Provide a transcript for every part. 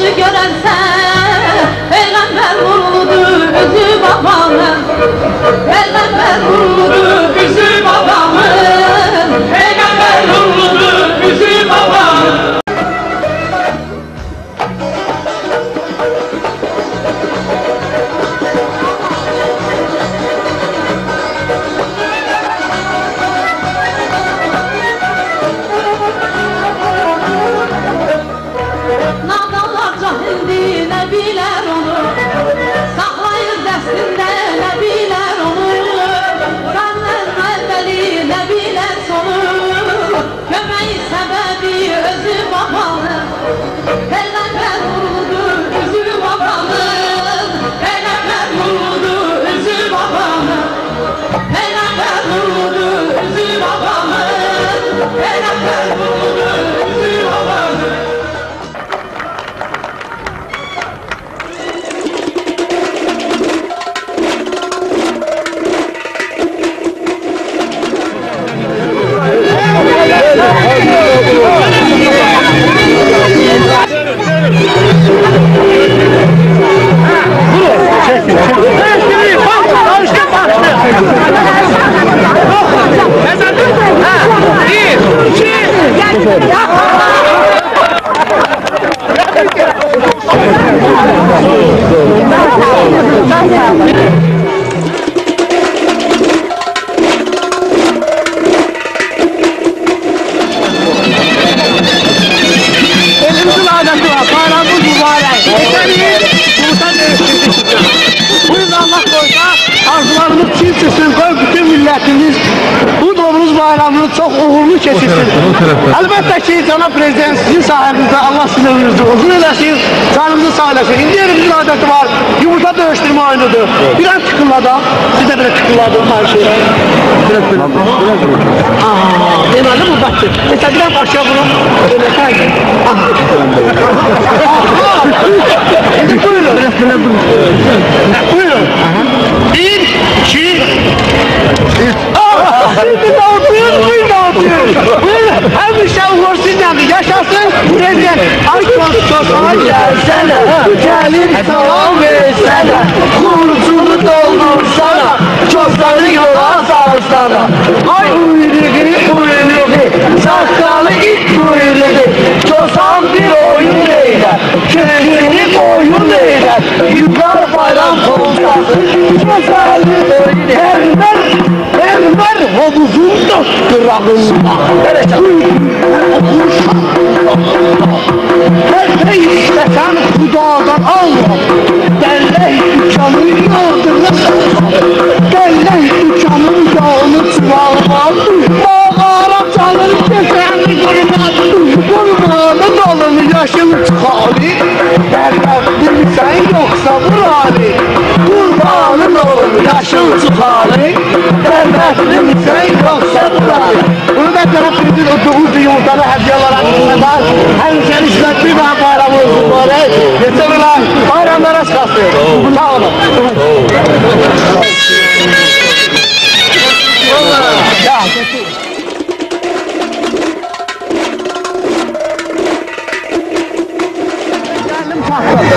yaxşı görənsən Peyğəmbər nurludur üzü babamın Peyğəmbər nurludur üzü babamın Peyğəmbər nurludur üzü babamın Arzularımız çiğ çıksın, bütün milletimiz bu Novruz bayramını çok uğurlu keçirsin. Elbette ki Cənab Prezident sizin sayenizde Allah sizin ömrünüzü uzun eləsin, canınızı sağ eləsin. İndi yerimizin adeti var, yumurta dövüştürme oyunudur. Biraz tıkılladım, siz de biraz tıkılladım her şeyi. Deməli bu baktı. Mesela biraz aşağı vurun. Buyurun. Buyurun. Bir, iki, şimdi dağıtıyoruz, buyur dağıtıyoruz. Buyurun, her bir şey uğursuzlandı, yaşasın prezident. Ay konuşsana gelsene, gelin salam versene. Kurucunu doldursana, çokları yola sarsana. Ay uyruğu, saskalı it kuyruğu. Çosan bir oyun eyler, kendini boyun eyler. Yıllar bayram konuşası, güzelli Enver havuzunda kırağında. Her şey istesen Kudadan alma. Delley dükkanı yağdırma. Delley dükkanı yağını çuvalma. Mağara çalır kesenli kurban. Kurbanı dalını yaşın çıkali. Dertli sen yoksa burali. Kurbanı dalını yaşın çıkali. Dertli sen yoksa burali. Bunu da Cənab Prezident ödüğümüz yumurtanı hediye olarak sunar. Hemşehri işletme ve bayramımız mübarek. Yeterler. Bayramlara çıkarsın. Sağ olun. Ya getir.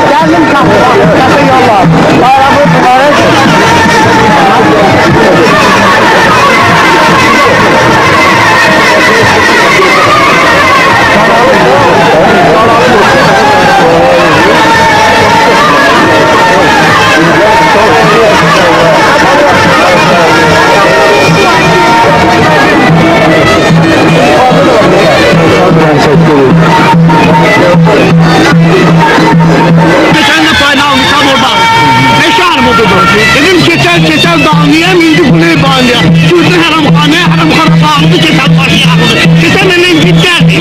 Geldim kalktı. Geldim yollar. Bayramımız mübarek. Geçen de payını almışam orada. Meşar mıdır? Dedim keçer dağınıya miydi kuleyi bağınıya. Sürdü haramhane bağımdı keçer başıya aldı. Keçer benim gitlerdi.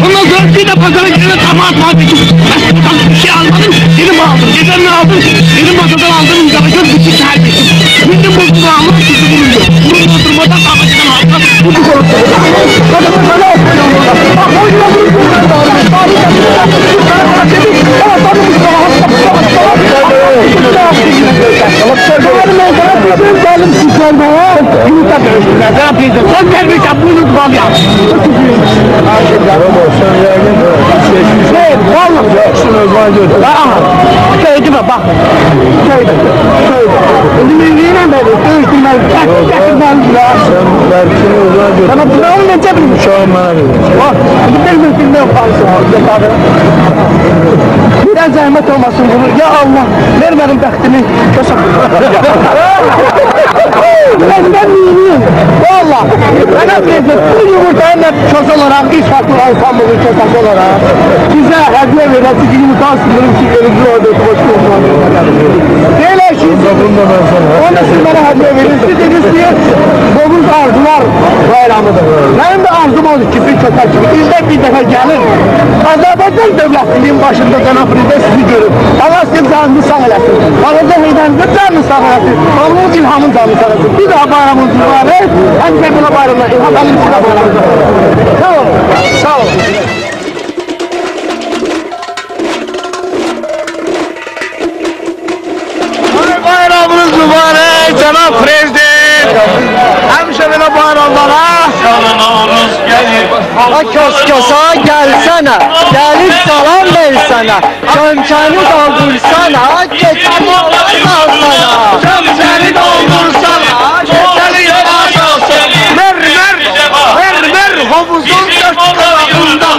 Ondan sonra bir de pazara gelene tabağa atmadı. Bir şey almadım, dedim aldım. Geçen ne aldım? Dedim masadan aldım, imzalayacağım, bütün sergisim. Bildim bu bağımlı tutu bulunuyor. Bunu oturmadan kahveciden aldım. Bu konuştu. Kadının sana okuyor burada. Bak o yüzden bunu kurtardı. Son terbiyesi, buyurun bağlı. Şey, vallahi şunu özgürlüğe gördüm. Köyde mi bak? Köyde. Şimdi yine böyle dövüştürmez, getirmez ya. Sen belki özgürlüğe gördüm. Ama bunu olmayacak mı? Uşağım bana verir. Bak, bir mümkünde yaparsın. Biraz zahmet olmasın bunu. Ya Allah, ver benim bəxtimi. Köşək. Ben miyim? Valla. Ben aprezent. Bu yumurtayı da köşe olarak, iş farklı alfanlığı köşesi olarak size hediye verirsin ki yumurta sınırım ki önümüzü orada oturmak Böyle ki, onu siz bana hediye verirsiniz. Dediniz ki, domuz arzular bayramıdır. Benim de arzum oldu ki, bir köşek gibi. İlde bir defa gelir. Azerbaycan devletinin başında Cənab Prezident sizi görür. Allah sizin canınızı sağ eləsin. Ağızda heydanınızı canını sağ eləsin. Allah'ın ilhamın canını sağ eləsin. Bir daha bayramınız mübarək. Həmçə buna bayramlar. İlham əlim sizə bayramınız. Sağ olun. Sağ olun. Bayramınız mübarək Cənab Prezident. Həmişə belə bayramlara. Canınız gelir. Ha köskasa gelsene, gelip salam versene, kömkeni doldursana, keçeni yavaş alsana. Kömkeni doldursana, keçeni yavaş alsana. Ver, hovuzun dört tarafında,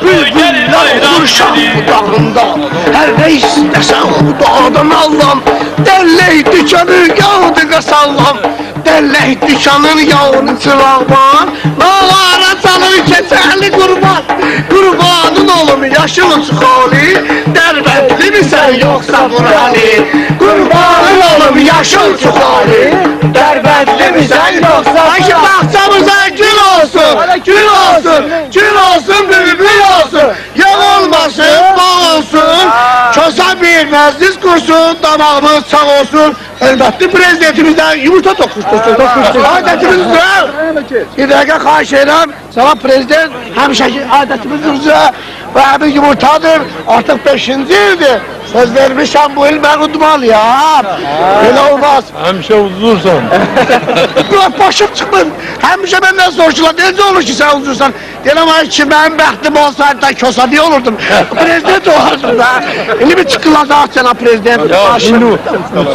bülbüller olur şah budağında. Her ne istesen budağdan Allah'ım, derley dükkanı yağdı qasallam. Derley dükkanın yağını çırağman, dağlara çalır keçerli kurban. Kurbanın olum yaşıl çıxali, dərbətli misən yoxsa burali? Kurbanın olum yaşıl çıxali, dərbətli misən yoxsa burali? Ayşe bağçamıza gül olsun, gül olsun, gül olsun, bülbül olsun. Yağ olmasın, bağ olsun, kösa bilməz, diz kursun, damağımız sağ olsun. Elbette prezidentimizden yumurta dokuştursun. Adetimiz üzere. Bir dakika xahiş ederim. Sana prezident hemşeki adetimiz üzere ve bir yumurtadır. Artık 5. ildir. Söz vermişim bu il ben unutmalıyam. Öyle olmaz. Hemşe uzursan. Başım çıkmır. Hemşe benden soruşurlar. Ne olur ki sen uzursan? Dedim ay ki benim bəxtim olsaydı da kösa diye olurdum. Prezident olurdum da. Şimdi bir çıkılacaq sana prezident. Ya şimdi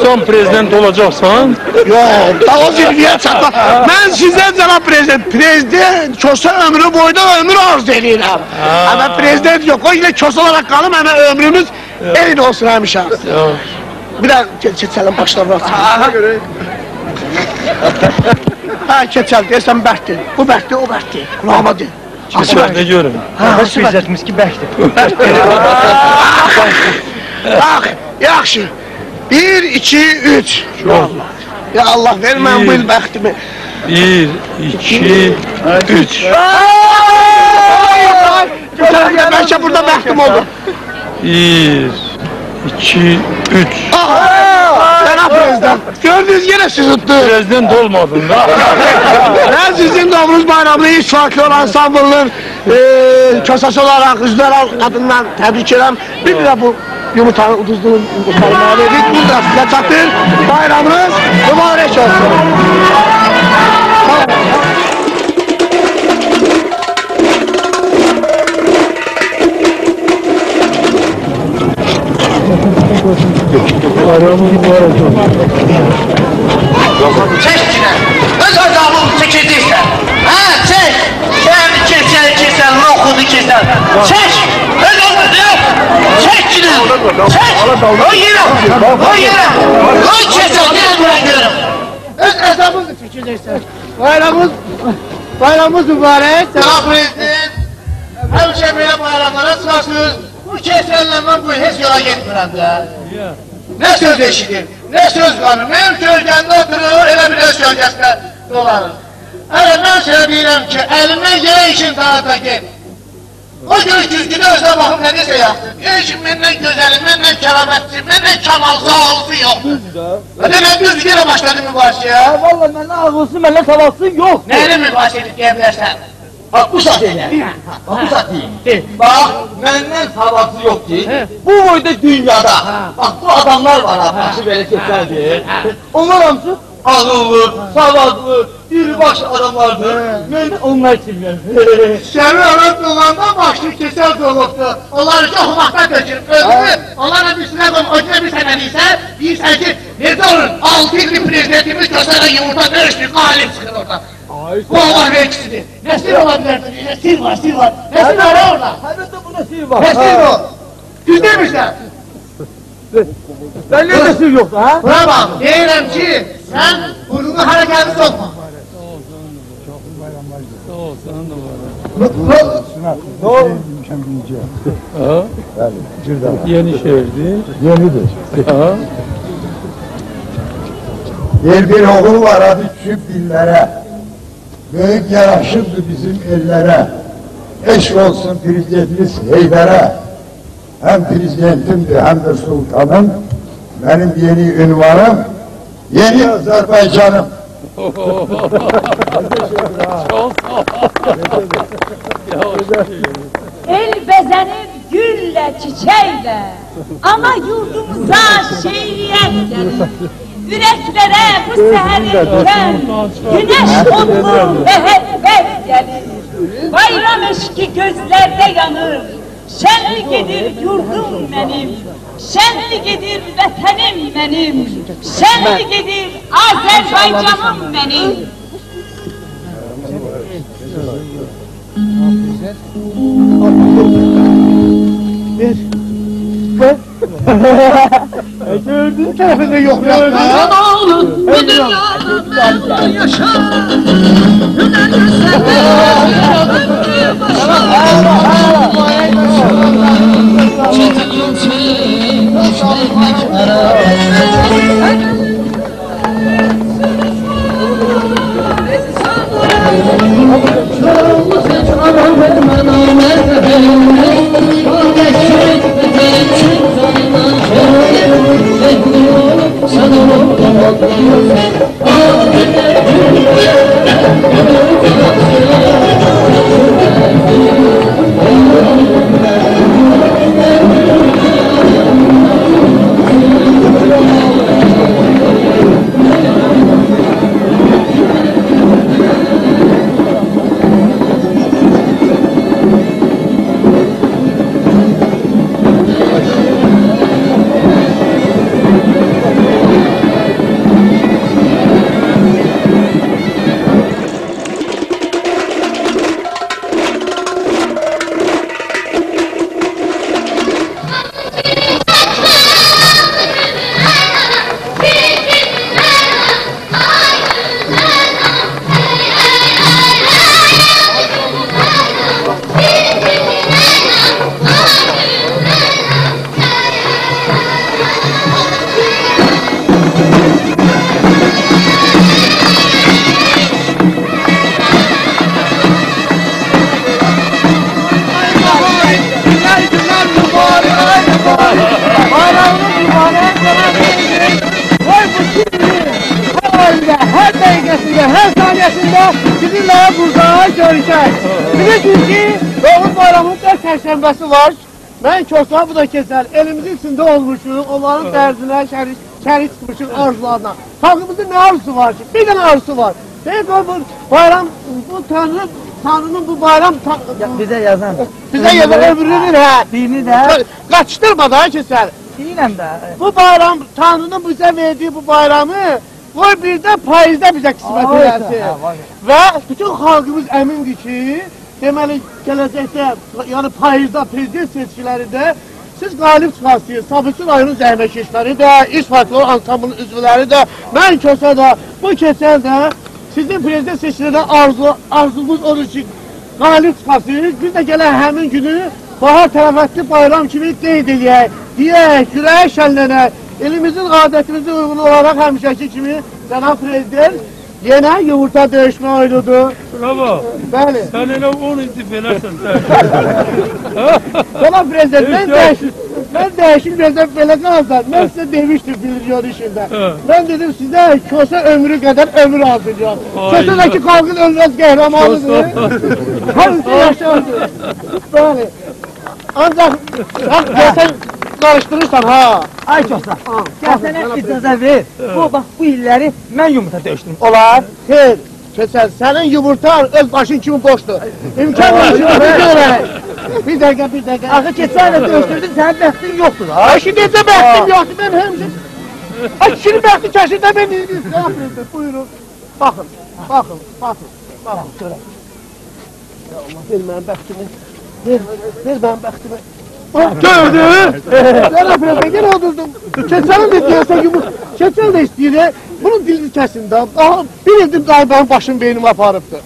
son prezident olacaksan. Yok, da o zirveye çatma. Ben size cənab prezident, prezident kösa ömrü boyda ömür arzu edirəm. Ama prezident yok, o yine kösa olarak kalım ama ömrümüz eyni olsun hemşe. Bir daha keçelim başına bırak. Ha keçel dersen bəxtdir. Bu bəxtdir, o bəxtdir. Kulağıma de. Ne görün? Hoş bizətimiz ki bəkdir. Bak, yaxşı. 1, 2, 3. Ya Allah vermem bu il bəxtimi. 1, 2, 3. Belki burada bəxtim oldu. 1, 2, 3. Cənab prezident, gördünüz yine siz tuttu. Prezident olmadın da. Ben sizin doğrunuz bayramını hiç farklı olan Samburlu'nun kösesi olarak, üzler adından tebrik ederim. Bir de bu yumurtanın uduzluğun yumurtalarına verdik. Bu da size çatır. Bayramınız mübarek olsun. Çek yine. Öz adamın çekirdiysen. Ha çek. Sen keser, okudu keser. Çek. Öz adamın yok. Çek yine. Çek. O yine. O yine. O keser. Yine buraya gidelim. Öz adamınızı çekeceksin. Bayramımız mübarek. Cənab prezident. Həmişə belə bayramlara çıxarsınız. Bu keserlə mən bu heç yola getmirəm də. Ne söz eşidir, ne söz qanır, mənim kölgəndə oturur, elə bir öz kölgəsində dolanır. Hələ mən sənə deyirəm ki, əlimdən yerə işin tanıta get. O göz güzgünü özünə baxım, nə desə yaxdır. Eşim məndən gözəlim, məndən kəramətli, məndən kamallı, ağlısı yoxdur. Və demək düz yenə başladı mübaşiyə. Valla məndən ağılsın, məndən savadsın yox. Nəyini mübaşiyə edib deyə bilərsən? Bak bu saat elə. Bak bu saat deyim. Bak məndən savadsı yox ki. Bu boyda dünyada. Bak bu adamlar var ha. Başı belə keçərdi. Onlar hamısı ağıllı, savadlı, diribaş adamlardır. Ben Onlar kimler? seni öğret olanda başlı keser doluptu. Onları ki oxumaqdan dökür. Özünü onlara bir sinə qoyum, ötürə bir sənədiysə, deyirsən ki, necə olur? 6 illik prezidentimiz göstərən yumurta döyüşdür, qalib çıxır orada. Bu Allah verkisidir. Ne sir olabilir? Ne sir var, sir var. Ne sir var orada? Elbette bunda sihir var. Ne sir o? Düz demişler. Ben ne sihir yoktu ha? Buna bak, deyirəm ki, sen burnunu harekatı sokma. Ne oldu? Yenişehir'di. Yenidir. Ha. Bir oğul var adı küçük dillere. Büyük yaraşırdı bizim ellere. Eşk olsun prezidentimiz Heyber'e. Hem prezidentimdi hem de sultanım. Benim yeni ünvanım, yeni Azerbaycanım. Çok sağ ol. El bezenir gülle çiçeğle ama yurdumuza şehiriyet gelir. Yüreklere bu seherken güneş odlu ve hepbet gelir. Bayram eşki gözlerde yanır. Şenligidir yurdum benim. Şenligidir vetenim benim. Şenligidir Azerbaycanım benim. Gördüğün tarafında yok ya. Oğlum bu dünyada yaşar. Her dakikasında, her saniyesinde sizinle burada görüşək. Bilirsiniz ki, Doğum Bayramı'nın 4 Perşembesi var. Ben çoxdan bu da keçər. Elimizin içində olmuşuq, onların dərdinə şərik çıxmışıq arzularına. Halkımızın ne arzusu var ki? Bir tane arzusu var. Deyək bu bayram, bu Tanrı'nın bu bayram... Bize yazan. Bize yazan ömrünün hə. Dini de. Kaçtırmadan keçər. Dinen de. Bu bayram, Tanrı'nın bize verdiği bu bayramı koy bir de payızda bize kısmet edersin. Ve bütün halkımız emindir ki, deməli gələcəkdə, yani payızda prezident seçkilərində siz qalib çıxarsınız. Sabıqlı rayonun zəhmətkeşləri də, iş partiyaları ansamblının üzvləri də, mən kösə də, bu keçən də sizin prezident seçkilərində arzumuz odur ki, qalib çıxarsınız. Biz də gələn həmin günü bahar tərəfətli bayram kimi qeyd edək, deyək, gülək, şənlənək. Elimizin adətimizə uyğun olaraq həmişəki kimi Cənab Prezident yenə yumurta döyüşmə oynudur. Bravo. Bəli. Sen elə 10 inti beləsən sən. Cənab Prezident, mən dəyişik prezident belə qalsam, mən sizə demişdim biliryon işində. Mən dedim sizə kösə ömrü qədər ömür alacaq. Kösədəki xalqın ölməz qəhrəmanıdır. Hamısı yaşardır. Bəli. Ancaq, karıştırırsan ha. Ay çox sağ. Gəl sənə icazə ver. Bu bax bu illəri mən yumurta döyüşdürüm. Olar. Xeyr. Keçər, sənin yumurtan öz başın kimi boşdur. İmkan var yumurta görək. Bir dəqiqə. Axı keçən ilə döyüşdürdün, sənin bəxtin yoxdur ha. Ay şimdi necə bəxtim yoxdur, mən həmşə. Ay kişinin bəxti kəşində mən ne yapayım? Buyurun. Baxın. Görək. Ya Allah, ver mənim bəxtimi. Ver mənim bəxtimi. Gördün? Sen affedersin, gene oturdum. Keçənin de deyəsən yumurta. Keçən de istəyir, bunun dilini kəsin də. Aha, bir ildir dayı benim başım beynimi aparıbdır.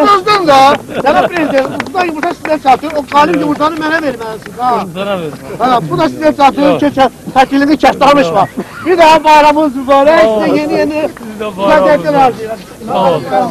Unuzdan da, sana prezident, kutudan yumurta size satıyor, o kalim yumurtanı mənə verməlisin. Sana ver. Ha, bu da size satıyor, keçən, təkilini kəs, danışma. Bir daha bayramınız mübarək, size yeni güzellikler harcayalım. Sağ ol. Sağ ol.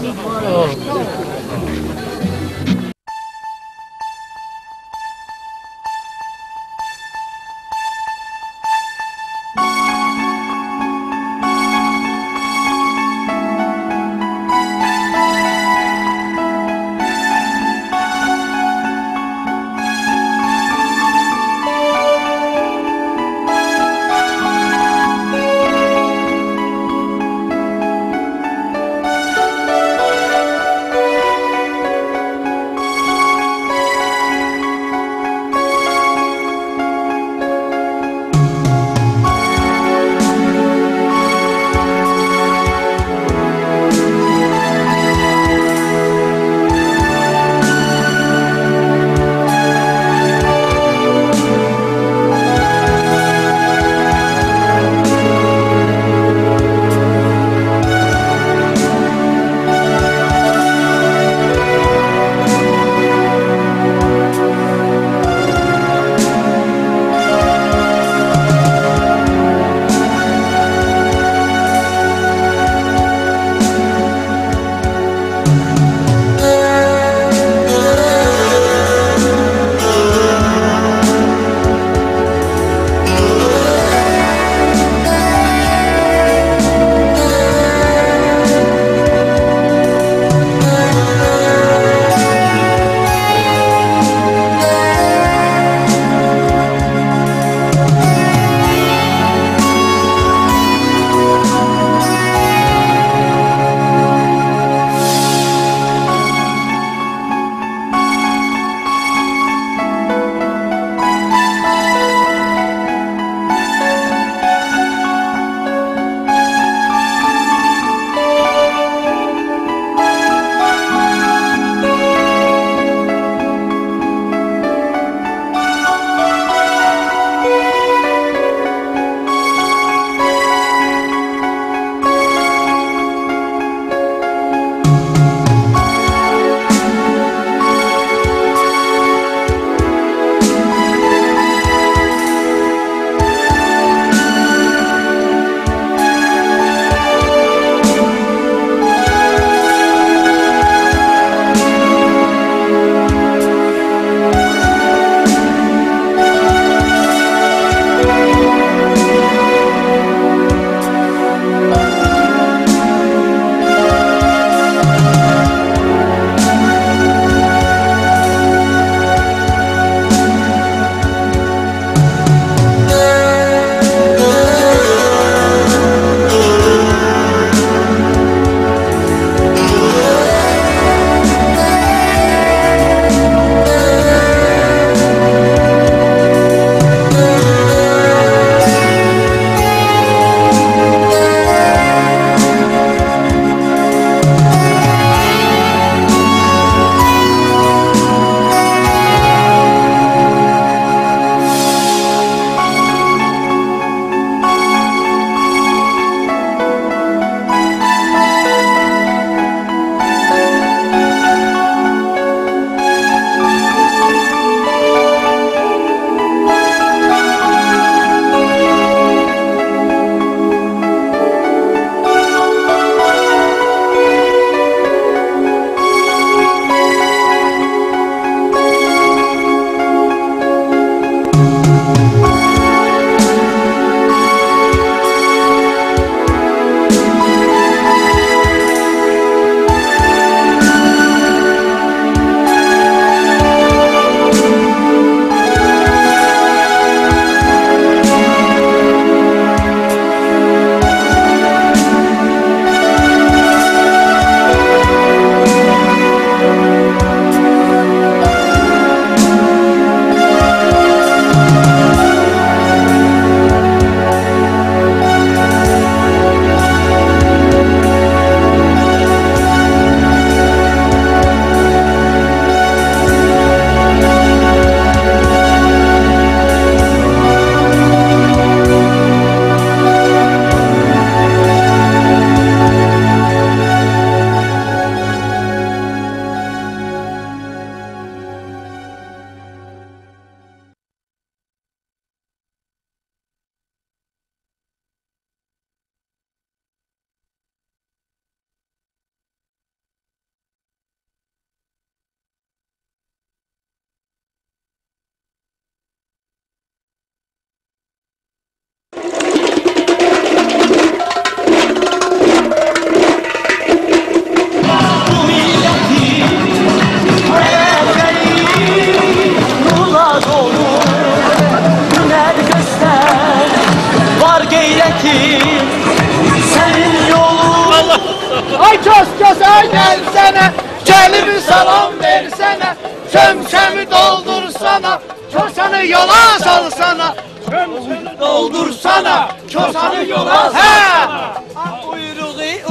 köz-köza gelsene, gelip salam versene, çömçemi doldursana, kösanı yola salsana, çömçemi doldursana, kösanı yola salsana.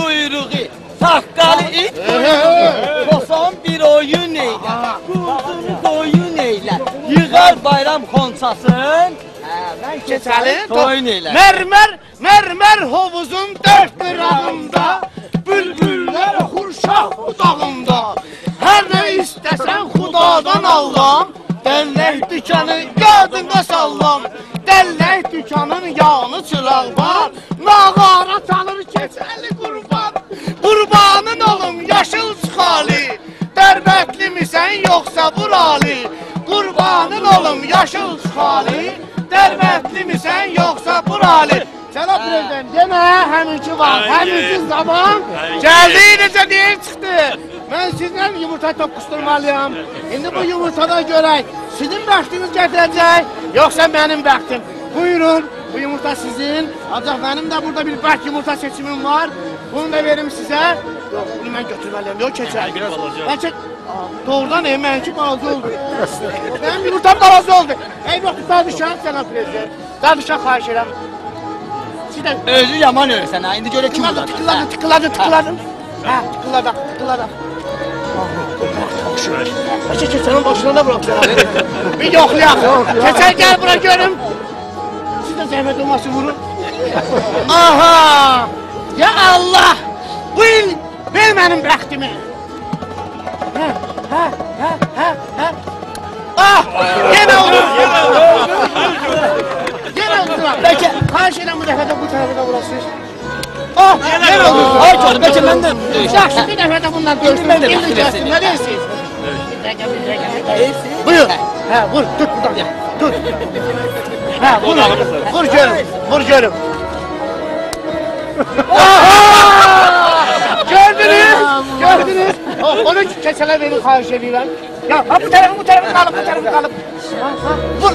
Uyruğu, taqqalı it, kosan bir oyun eylə, quzunu koyun eylə, yığar bayram xonçasın, mən keçəlim toyun eylə. Mermer hovuzun dört qırağında, bülbüller hurşaq budağında, her ne istesen xudadan Allah'ım, dellək dükkanı qadına sallam, dellək dükkanın yağını çıraq var, nağara çalır keçəli qurban, qurbanın olum yaşıl çıxali, dərbətli misən yoxsa burali, qurbanın olum yaşıl çıxali, dərbətli misən yoxsa burali. Cənab Prezident, yenə həminki var, həminki zaman gəldi, necə deyil çıxdı. Mən sizlə yumurta toqquşturmalıyam. İndi bu yumurtadan görək, sizin bəxtiniz gətirəcək, yoxsa mənim bəxtim. Buyurun, bu yumurta sizin, ancaq mənim də burada bir bərk yumurta seçimim var. Bunu da verim sizə. Yox, bunu mən götürməliyəm, yox keçək. Bəlkə, doğrudan mənki balaca oldu. Mənim yumurtam balaca oldu. Ey, yox, dadışan Cənab Prezident, dadışan xahiş edirəm. Özü yaman öyrəsən ha, indi görə kim bular? Tıkıladın. Hə, tıkıladaq. Bəlkə keçənin başına da bırak sənə. Bir yoxlayaq. Keçən gəl bura görüm. Siz də zəhmət olması vurun. Aha! Ya Allah! Bu il ver mənim bəxtimi. Hə. Ah! Yenə oldu. Yenə oldular. Bəlkə xahiş edirəm bu dəfə də bu tərəfə də vurasınız. Ah! Yenə oldu. Ay çoğdu, bəlkə mən də Yaxşı, bir dəfə də bundan döyüşdüm. Mən də bəxti versin. Nə deyirsiniz? Buyur. Hə, vur, tut buradan. Tut. Hə, vur görüm. Gördünüz. Onu keçələ verin, xahiş edirəm. Ya, bu tərəfə qalıb. Vur.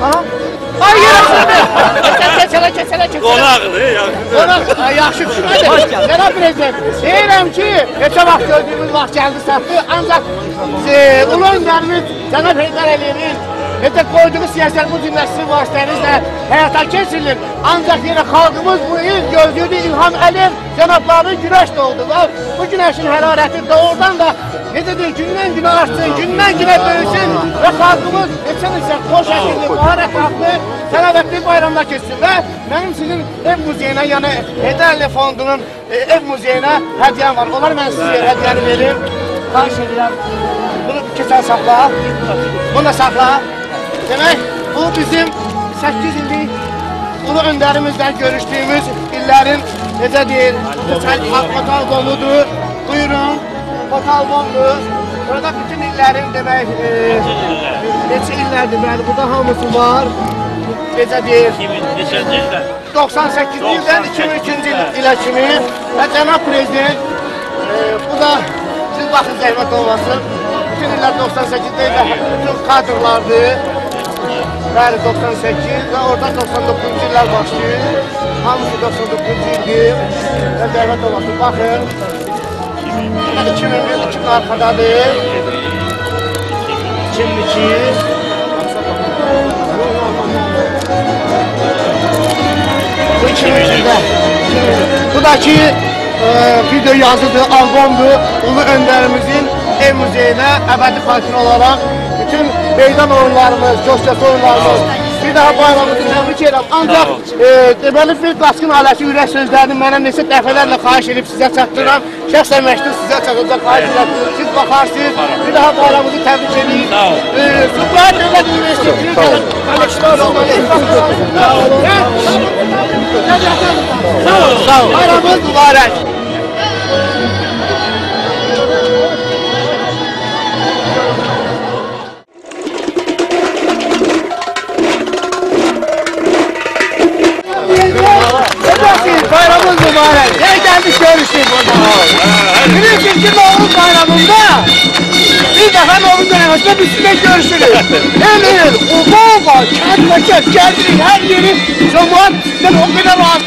Aha. Ay, yerə keçələ. Qonaqlı, yaxşı. Qonaq, yaxşı düşmədir. Cənab Prezident, deyirəm ki, neçə vaxt gördüyümüz vaxt gəldi satdı, ancaq ulu öndərimiz Cənab Heydər Əliyevin necə qoyduğu siyasət bu cümləsi vasitənizlə həyata keçirilir. Ancaq yenə xalqımız bu il gözlüydü İlham Əliyev cənablarının güneş doğdu və bu güneşin hərarəti doğrudan da necə deyil, gündən günə artsın, gündən günə böyüsün və xalqımız neçə xoş şəkilli, müharət haqlı, səlavətli bayramda keçsin və mənim sizin ev muzeyinə, yəni Heydər Əliyev fondunun ev muzeyinə hədiyyəm var. Onlar mən sizə hədiyyəni verim. Xahiş edirəm. Bunu keçən saxla. Bunu da saxla. Demək, bu bizim 8 illik ulu öndərimizlə görüşdüyümüz illərin necə deyil, fotoalbomudur. Buyurun, fotoalbomdur. Burada bütün illərin demək, neçə illərdir, bəli, burada hamısı var. Necə deyil, 98 ildən 2002-ci ilə kimi və Cənab Prezident, bu da siz baxın zəhmət olmasın. Bütün iller 98'de bütün kadrlardı. Bəli 98 və orada 99-cu illər başlayır. Hamısı 99-cu ildir. Və zəhmət olmasın. Baxın. 2001, 2000 arxadadır. 2002. Bu 2002'de. Bu da ki video yazıdır, albomdur. Ulu öndərimizin ev muzeyinə əbədi xatirə olaraq bütün meydan oyunlarımız, coşkası oyunlarımız bir daha bayramımızı təbrik edirəm. Ancaq deməli bir qaçqın aləsi ürək sözlərini mənə neçə dəfələrlə xahiş edib sizə çatdırıram. Şəxsən məktub sizə çatacaq, xahiş edirəm. Siz baxarsınız, bir daha bayramımızı təbrik edin. Sultan Dövlət Üniversitetinin sağ olun. Bayramımız mübarək. Bayramımız mübarek. Gel gelmiş görüştük burada. Bilirsiniz ki Novruz bayramında bir defa Novruz döneminde biz sizinle görüşürüz. Emir, Ubaba, Kent ve Kent, geldiğin her yeri cemaat sizden o kadar razı.